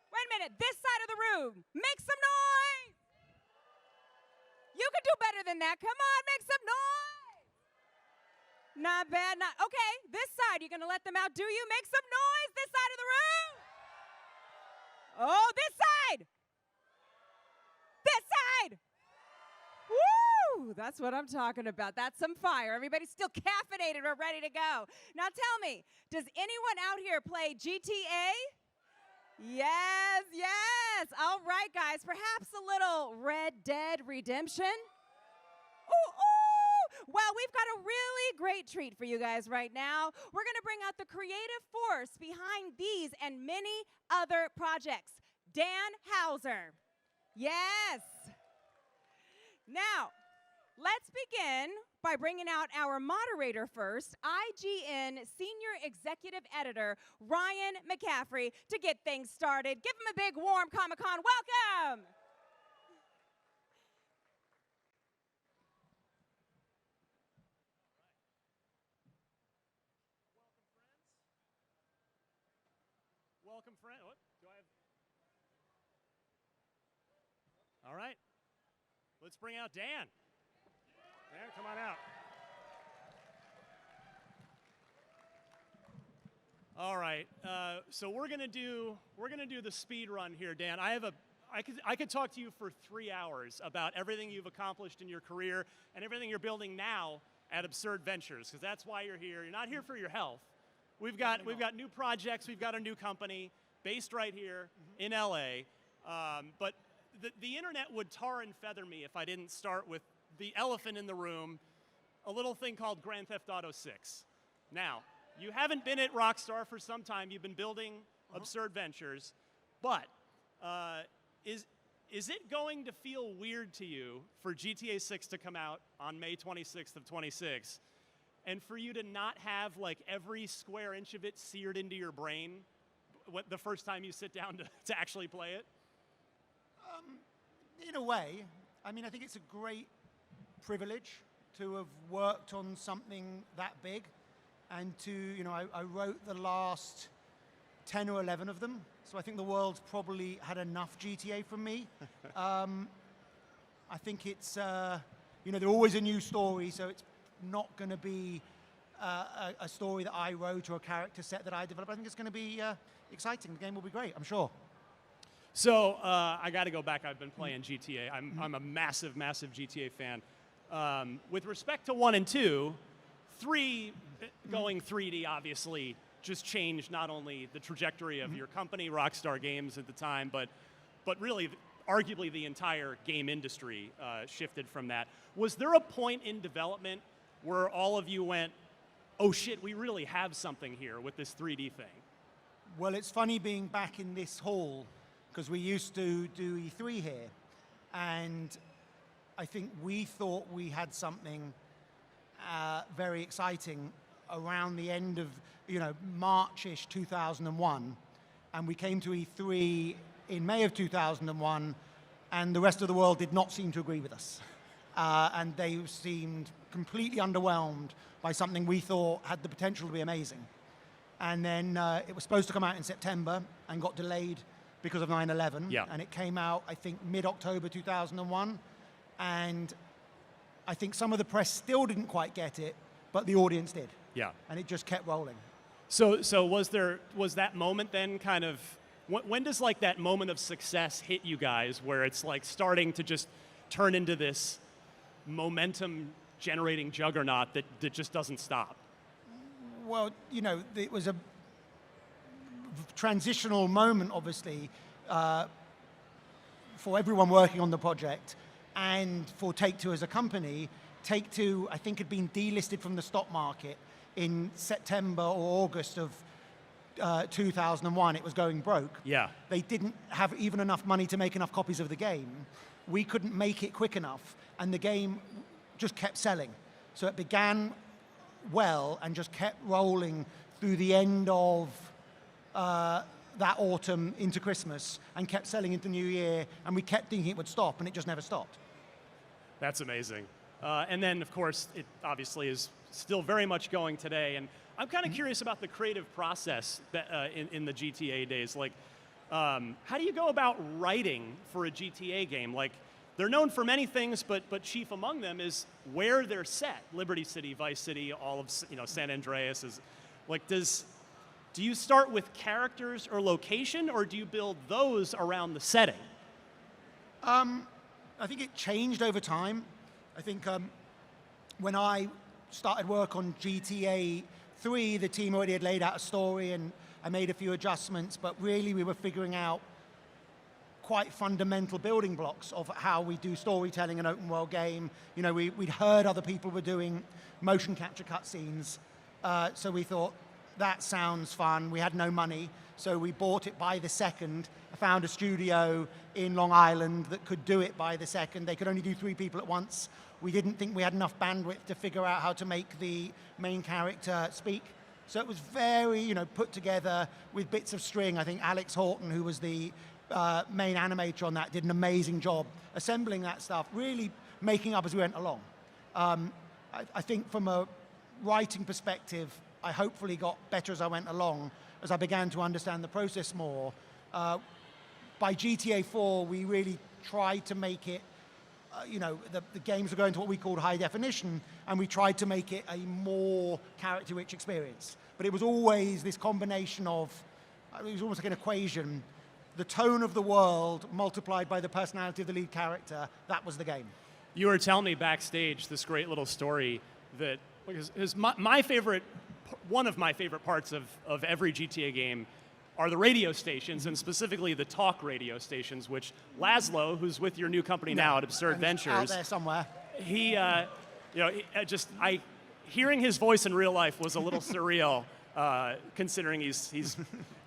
Wait a minute, this side of the room, make some noise. You can do better than that. Come on, make some noise. Not bad, not, okay, this side, you're gonna let them outdo you? Make some noise, this side of the room. Oh, this side. This side. Woo, that's what I'm talking about. That's some fire. Everybody's still caffeinated or ready to go. Now tell me, does anyone out here play GTA? Yes, yes. All right, guys. Perhaps a little Red Dead Redemption? Ooh, ooh. Well, we've got a really great treat for you guys right now. We're going to bring out the creative force behind these and many other projects. Dan Hauser. Yes. Now, let's begin by bringing out our moderator first, IGN Senior Executive Editor, Ryan McCaffrey, to get things started. Give him a big, warm Comic-Con welcome. Welcome, friend. What? Do I have? All right. Let's bring out Dan. Dan, come on out. All right. So we're gonna do the speed run here, Dan. I could talk to you for 3 hours about everything you've accomplished in your career and everything you're building now at Absurd Ventures, because that's why you're here. You're not here for your health. We've got new projects. We've got a new company based right here in LA. But the internet would tar and feather me if I didn't start with the elephant in the room, a little thing called Grand Theft Auto 6. Now, you haven't been at Rockstar for some time. You've been building Absurd Ventures. But is it going to feel weird to you for GTA 6 to come out on May 26th of 26? and for you to not have like every square inch of it seared into your brain the first time you sit down to actually play it? In a way. I mean, I think it's a great privilege to have worked on something that big, and to, I wrote the last 10 or 11 of them, so I think the world's probably had enough GTA from me. I think it's, they're always a new story, so it's not going to be a story that I wrote or a character set that I developed. I think it's going to be exciting. The game will be great, I'm sure. So I got to go back. I've been playing GTA. I'm a massive, massive GTA fan. With respect to 1 and 2, 3 going 3D obviously just changed not only the trajectory of your company, Rockstar Games at the time, but really, arguably the entire game industry shifted from that. Was there a point in development where all of you went, oh shit, we really have something here with this 3D thing? Well, it's funny being back in this hall, because we used to do E3 here, and I think we thought we had something very exciting around the end of, March-ish 2001, and we came to E3 in May of 2001, and the rest of the world did not seem to agree with us. And they seemed completely underwhelmed by something we thought had the potential to be amazing. And then it was supposed to come out in September and got delayed because of 9/11. Yeah. And it came out, I think, mid-October 2001. And I think some of the press still didn't quite get it, but the audience did. Yeah. And it just kept rolling. So was that moment then kind of, when does like that moment of success hit you guys where it's like starting to just turn into this momentum generating juggernaut that just doesn't stop? Well, it was a transitional moment, obviously, for everyone working on the project and for Take-Two as a company. Take-Two, I think, had been delisted from the stock market in September or August of 2001. It was going broke. Yeah. They didn't have even enough money to make enough copies of the game. We couldn't make it quick enough, and the game just kept selling. So it began well and just kept rolling through the end of that autumn into Christmas, and kept selling into New Year, and we kept thinking it would stop, and it just never stopped. That's amazing. And then, of course, it obviously is still very much going today. And I'm kind of curious about the creative process that, in the GTA days. Like, how do you go about writing for a GTA game? Like, they're known for many things, but chief among them is where they're set. Liberty City, Vice City, all of San Andreas is like. Do you start with characters or location, or do you build those around the setting? I think it changed over time. I think when I started work on GTA 3, the team already had laid out a story, and I made a few adjustments, but really we were figuring out quite fundamental building blocks of how we do storytelling in an open world game. We'd heard other people were doing motion capture cutscenes, so we thought, that sounds fun. We had no money, so we bought it by the second. I found a studio in Long Island that could do it by the second. They could only do 3 people at once. We didn't think we had enough bandwidth to figure out how to make the main character speak. So it was very, put together with bits of string. I think Alex Horton, who was the main animator on that, did an amazing job assembling that stuff, really making up as we went along. I think from a writing perspective, I hopefully got better as I went along, as I began to understand the process more. By GTA 4, we really tried to make it, the games were going to what we called high definition, and we tried to make it a more character-rich experience. But it was always this combination of, it was almost like an equation, the tone of the world multiplied by the personality of the lead character. That was the game. You were telling me backstage this great little story that is my favorite. One of my favorite parts of every GTA game are the radio stations, and specifically the talk radio stations, which Laszlo, who's with your new company now at Absurd Ventures, out there somewhere. He, hearing his voice in real life was a little surreal, considering he's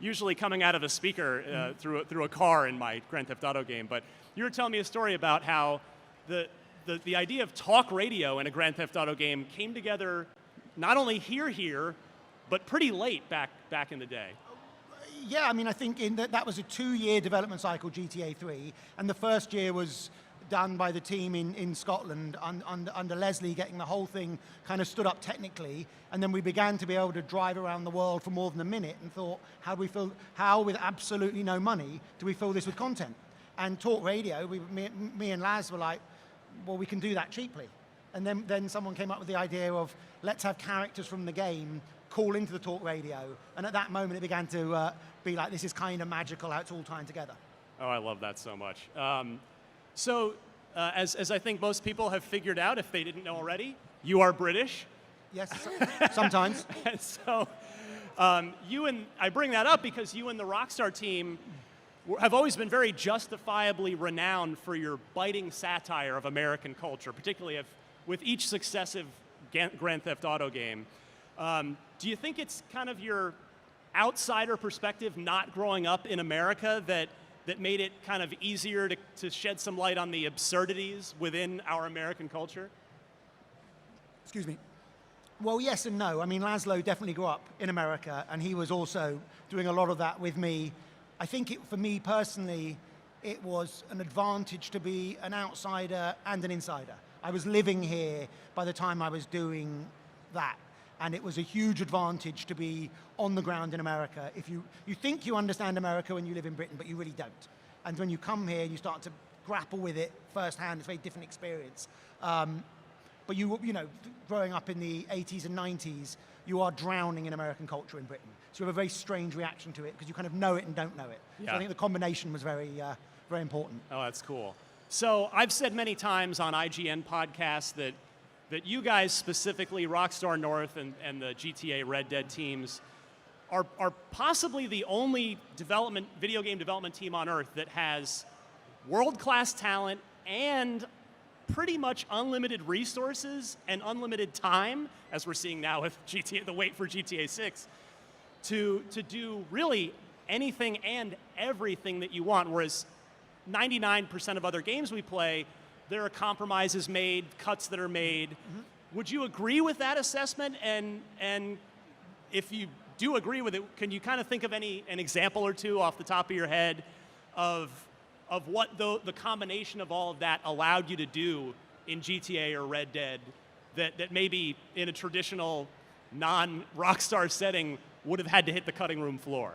usually coming out of a speaker through a car in my Grand Theft Auto game. But you were telling me a story about how the idea of talk radio in a Grand Theft Auto game came together not only here, but pretty late back in the day. Yeah, I mean, I think that was a 2-year development cycle, GTA 3, and the first year was done by the team in Scotland under Leslie, getting the whole thing kind of stood up technically, and then we began to be able to drive around the world for more than a minute and thought, how with absolutely no money do we fill this with content? And Talk Radio, me and Laz were like, well, we can do that cheaply. And then someone came up with the idea of, let's have characters from the game call into the Talk Radio, and at that moment it began to be like, this is kind of magical how it's all tying together. Oh, I love that so much. As I think most people have figured out, if they didn't know already, you are British. Yes, sometimes. And so I bring that up because you and the Rockstar team have always been very justifiably renowned for your biting satire of American culture, particularly with each successive Grand Theft Auto game. Do you think it's kind of your outsider perspective, not growing up in America, that made it kind of easier to shed some light on the absurdities within our American culture? Excuse me. Well, yes and no. I mean, Laszlo definitely grew up in America, and he was also doing a lot of that with me. I think for me personally, it was an advantage to be an outsider and an insider. I was living here by the time I was doing that. And it was a huge advantage to be on the ground in America. If you think you understand America when you live in Britain, but you really don't. And when you come here, you start to grapple with it firsthand. It's a very different experience. But you know, growing up in the 80s and 90s, you are drowning in American culture in Britain. So you have a very strange reaction to it because you kind of know it and don't know it. Yeah. So I think the combination was very, very important. Oh, that's cool. So I've said many times on IGN podcasts that you guys specifically, Rockstar North and the GTA Red Dead teams, are possibly the only video game development team on Earth that has world-class talent and pretty much unlimited resources and unlimited time, as we're seeing now with the wait for GTA 6, to do really anything and everything that you want, whereas 99% of other games we play, there are compromises made, cuts that are made. Mm-hmm. Would you agree with that assessment? And if you do agree with it, can you kind of think of an example or two off the top of your head of what the combination of all of that allowed you to do in GTA or Red Dead that maybe in a traditional non-Rockstar setting would have had to hit the cutting room floor?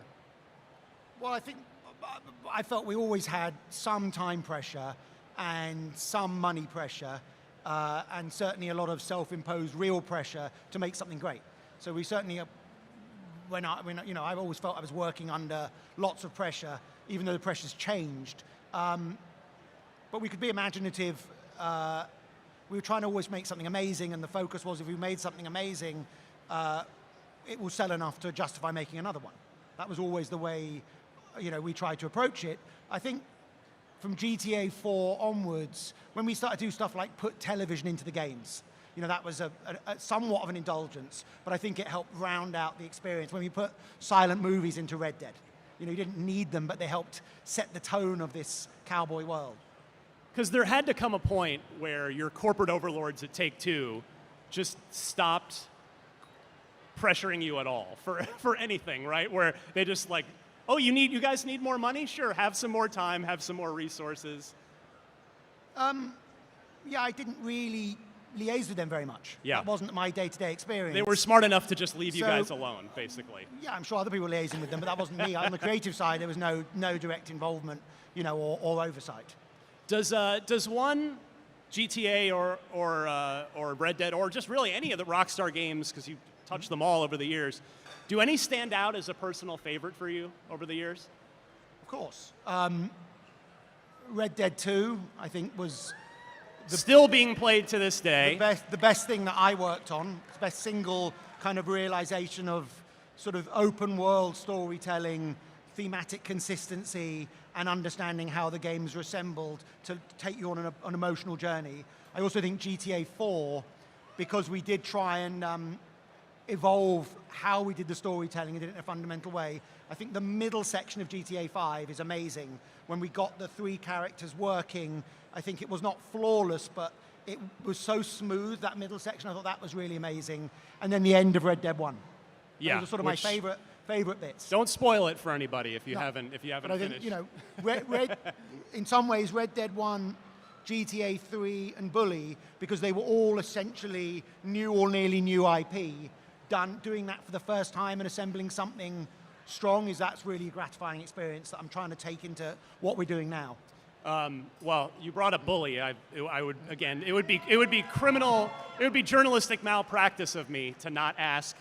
Well, I felt we always had some time pressure and some money pressure, and certainly a lot of self-imposed real pressure to make something great. So we certainly, I've always felt I was working under lots of pressure, even though the pressure's changed. But we could be imaginative. We were trying to always make something amazing, and the focus was if we made something amazing, it will sell enough to justify making another one. That was always the way, we tried to approach it. I think from GTA 4 onwards, when we started to do stuff like put television into the games, that was a somewhat of an indulgence, but I think it helped round out the experience. When we put silent movies into Red Dead, you didn't need them, but they helped set the tone of this cowboy world. Because there had to come a point where your corporate overlords at Take-Two just stopped pressuring you at all for anything, right? Where they just like, oh, you guys need more money? Sure, have some more time, have some more resources. Yeah, I didn't really liaise with them very much. Yeah. That wasn't my day-to-day experience. They were smart enough to just leave you guys alone, basically. Yeah, I'm sure other people were liaising with them, but that wasn't me. On the creative side, there was no direct involvement, or oversight. Does one GTA or Red Dead, or just really any of the Rockstar games, because you've touched them all over the years, do any stand out as a personal favorite for you over the years? Of course. Red Dead 2, I think, was still being played to this day. The best thing that I worked on, the best single kind of realization of sort of open world storytelling, thematic consistency, and understanding how the games are assembled to take you on an emotional journey. I also think GTA 4, because we did try and evolve how we did the storytelling and did it in a fundamental way. I think the middle section of GTA 5 is amazing. When we got the 3 characters working, I think it was not flawless, but It was so smooth, that middle section. I thought that was really amazing. And then the end of Red Dead 1. Yeah, those are sort of my favorite bits. Don't spoil it for anybody if you No. haven't But I finished. think, in some ways, Red Dead 1, GTA 3, and Bully, because they were all essentially new or nearly new IP, doing that for the first time and assembling something strong, that's really a gratifying experience that I'm trying to take into what we're doing now. Well, you brought up Bully. I would again. It would be criminal. It would be journalistic malpractice of me to not ask.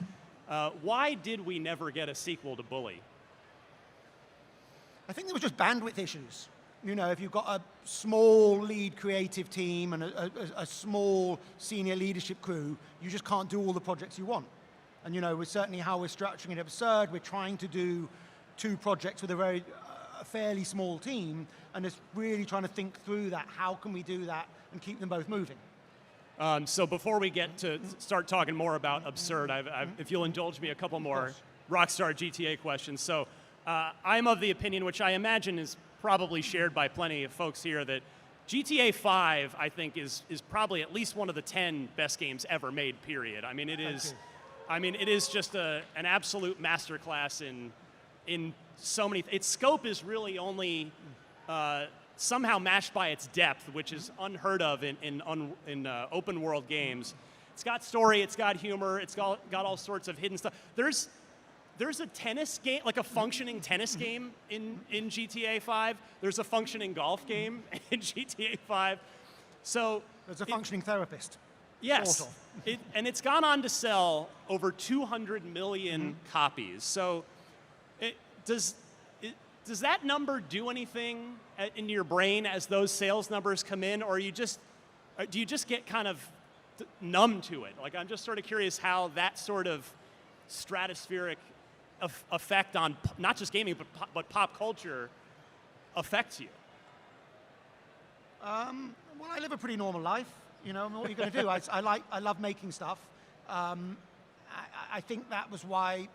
Why did we never get a sequel to Bully? I think there was just bandwidth issues. If you've got a small lead creative team and a small senior leadership crew, you just can't do all the projects you want. And with certainly how we're structuring it absurd, we're trying to do 2 projects with a fairly small team, and it's really trying to think through that. How can we do that and keep them both moving? So before we get to start talking more about absurd, if you'll indulge me a couple more Rockstar GTA questions. So I'm of the opinion, which I imagine is probably shared by plenty of folks here, that GTA 5, I think, is probably at least one of the 10 best games ever made, period. I mean, it is just an absolute masterclass in so many. Its scope is really only somehow matched by its depth, which is unheard of in open world games. It's got story, it's got humor, it's got all sorts of hidden stuff. There's a tennis game, like a functioning tennis game in GTA 5. There's a functioning golf game in GTA 5. So there's a functioning therapist. Yes, Sort of. And it's gone on to sell over 200 million copies. So does that number do anything in your brain as those sales numbers come in, or do you just get kind of numb to it? Like, I'm just sort of curious how that sort of stratospheric effect on not just gaming but pop culture affects you. Well, I live a pretty normal life. What are you going to do? I love making stuff. I think that was why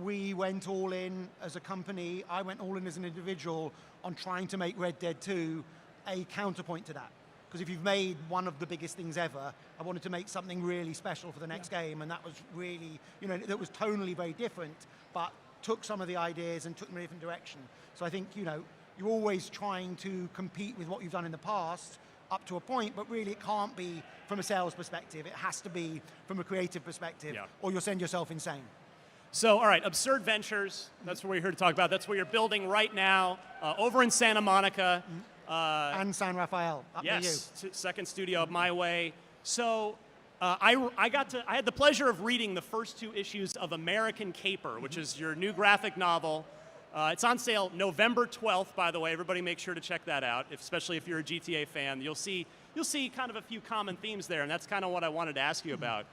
we went all in as a company. I went all in as an individual on trying to make Red Dead 2 a counterpoint to that. Because if you've made one of the biggest things ever, I wanted to make something really special for the next game, and that was really, that was tonally very different, but took some of the ideas and took them in a different direction. So I think, you're always trying to compete with what you've done in the past up to a point, but really it can't be from a sales perspective. It has to be from a creative perspective, or you'll send yourself insane. So, all right, Absurd Ventures, that's what we're here to talk about. That's what you're building right now over in Santa Monica. And San Rafael, up near you. Yes, second studio of My Way. So I had the pleasure of reading the first 2 issues of American Caper, which is your new graphic novel. It's on sale November 12th, by the way. Everybody make sure to check that out, especially if you're a GTA fan. You'll see kind of a few common themes there, and that's kind of what I wanted to ask you about.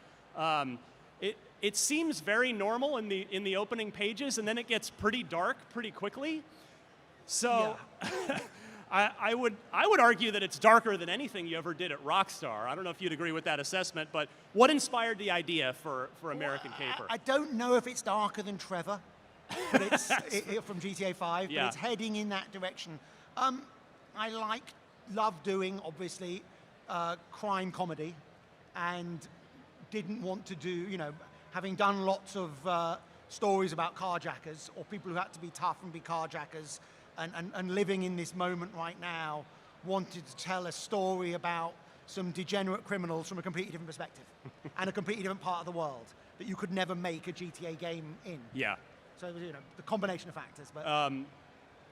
It seems very normal in the opening pages, and then it gets pretty dark pretty quickly. So I would argue that it's darker than anything you ever did at Rockstar. I don't know if you'd agree with that assessment, but what inspired the idea for American Caper? I don't know if it's darker than Trevor, but it's from GTA 5, but it's heading in that direction. I love doing, obviously, crime comedy, and didn't want to do, having done lots of stories about carjackers or people who had to be tough and be carjackers, and living in this moment right now, wanted to tell a story about some degenerate criminals from a completely different perspective and a completely different part of the world that you could never make a GTA game in. Yeah. So, the combination of factors. But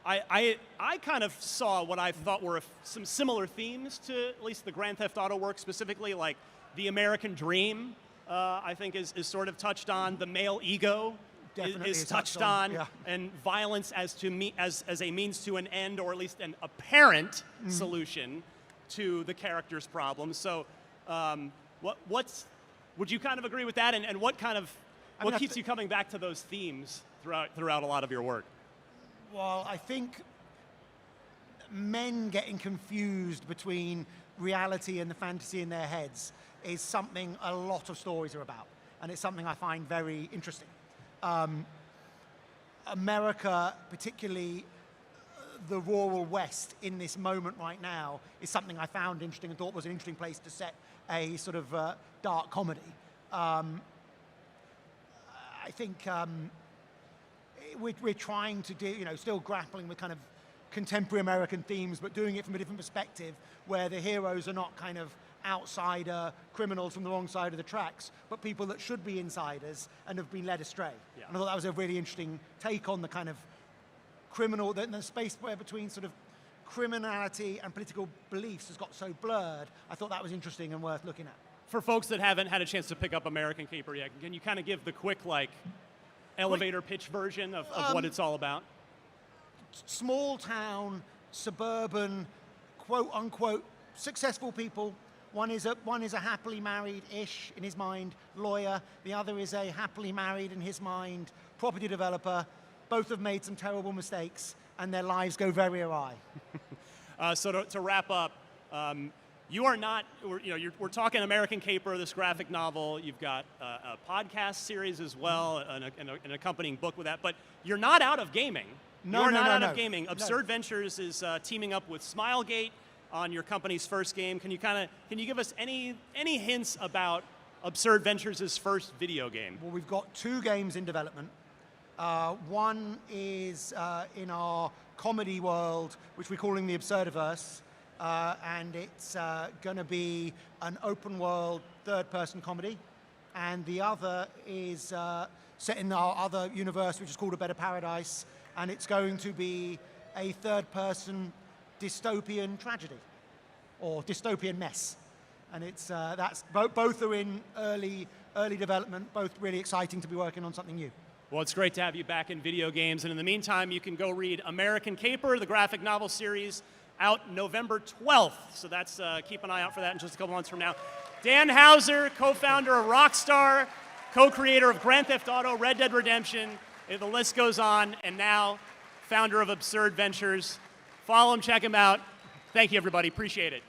I kind of saw what I thought were some similar themes to at least the Grand Theft Auto work, specifically like the American dream, I think is sort of touched on. The male ego is touched on, and violence as a means to an end, or at least an apparent solution to the character's problems. So, would you kind of agree with that? And what keeps you coming back to those themes throughout a lot of your work? Well, I think men getting confused between reality and the fantasy in their heads is something a lot of stories are about, and it's something I find very interesting. America, particularly the rural West in this moment right now is something I found interesting and thought was an interesting place to set a sort of dark comedy. I think we're trying to do, still grappling with kind of contemporary American themes, but doing it from a different perspective, where the heroes are not kind of outsider criminals from the wrong side of the tracks, but people that should be insiders and have been led astray. Yeah. And I thought that was a really interesting take on the kind of criminal, the space where between sort of criminality and political beliefs has got so blurred. I thought that was interesting and worth looking at. For folks that haven't had a chance to pick up American Caper yet, can you kind of give the quick, elevator pitch version of what it's all about? Small town, suburban, quote unquote, successful people. One is a happily married-ish, in his mind, lawyer. The other is a happily married, in his mind, property developer. Both have made some terrible mistakes, and their lives go very awry. So to wrap up, you are not, we're talking American Caper, this graphic novel. You've got a podcast series as well, an accompanying book with that. But you're not out of gaming. You're not out of gaming. Absurd Ventures is teaming up with Smilegate on your company's first game. Can you give us any hints about Absurd Ventures' first video game? Well, we've got 2 games in development. One is in our comedy world, which we're calling the Absurdiverse, and it's going to be an open world third-person comedy. And the other is set in our other universe, which is called A Better Paradise, and it's going to be a third-person dystopian tragedy, or dystopian mess. And it's both are in early development, both really exciting to be working on something new. Well, it's great to have you back in video games, and in the meantime, you can go read American Caper, the graphic novel series, out November 12th. So that's keep an eye out for that in just a couple months from now. Dan Houser, co-founder of Rockstar, co-creator of Grand Theft Auto, Red Dead Redemption, the list goes on, and now founder of Absurd Ventures. Follow him, check him out. Thank you, everybody. Appreciate it.